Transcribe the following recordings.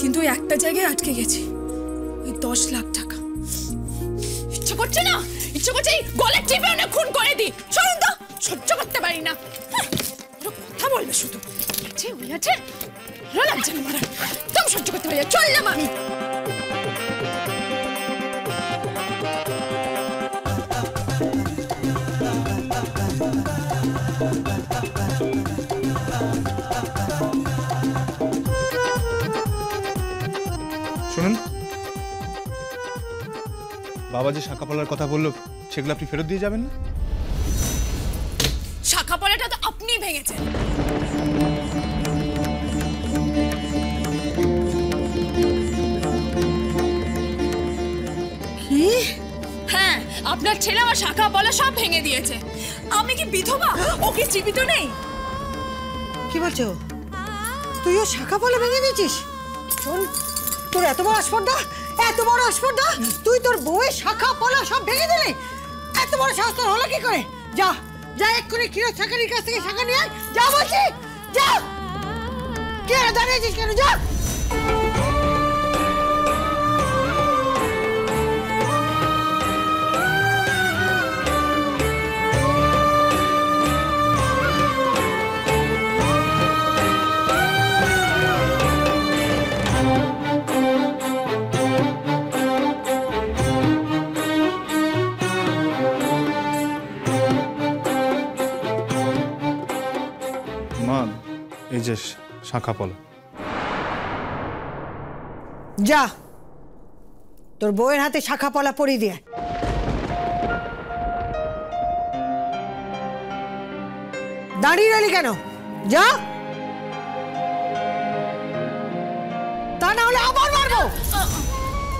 কিন্তু ওই একটা জায়গায় আটকে গেছি, ওই 10 লাখ টাকা। ইচ্ছা করছে না, ইচ্ছা করছে গলা টিপে না খুন করে দি। চলুন তো, সহ্য করতে পারি না। কথা বলবে শুধু, আছে ওই আছে, লাগছে না মারা, একদম সহ্য করতে পারি না। চললাম আমি। শুনুন, বাবা যে শাঁখাপলার কথা বললো সেগুলো আপনি ফেরত দিয়ে যাবেন না? শাঁখাপলাটা তো আপনি ভেঙেছেন। কি? হ্যাঁ, আপনার ছেলে আমার শাঁখাপলা সব ভেঙে দিয়েছে। আমি কি বিধবা? ও কি জীবিত নেই? কি বলছো? তুইও শাঁখাপলা ভেঙে দিয়েছিস? শোন, তোর এত বড় আসপর্দা, এত বড় আসপর্দা, তুই তোর বউয়ের শাঁখাপলা সব ভেঙে দিলি? এত বড় সাহস তোর হলো কি করে? যা যা, এক্ষুনি ক্ষীরোদ শাঁখারির কাছ থেকে শাঁখা নিয়ে আয়। যা বলছি, যা। কে দাঁড়িয়েছিস কেন? যা। মা, এই যে শাঁখাপলা। যা, তোর বউয়ের হাতে শাঁখাপলা পরিয়ে দিয়ে। দাঁড়িয়ে রইলি কেন? যা, তা না হলে আবার মারবো।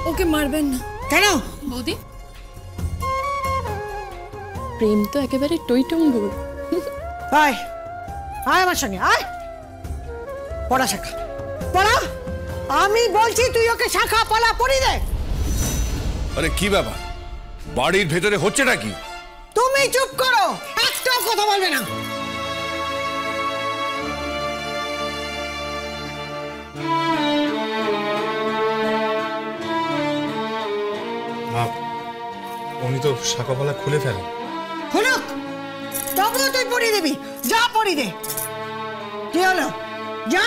ওকে মারবেন না। কেন? বৌদি, প্রেম তো একেবারে টইটুম্বুর। আয় আয় আমার সঙ্গে আয়। পড়া শাখা পড়া। আমি বলছি তুই ওকে শাঁখাপলা পরিয়ে দে। আরে কি ব্যাপার, বাড়ির ভেতরে হচ্ছে নাকি? তুমি চুপ করো, একটাও কথা বলবে না। মা, উনি তো শাঁখাপলা খুলে ফেলেন। খুলুক, তবুও তুই পরিয়ে দিবি। যা পরিয়ে দে। কি হলো? যা।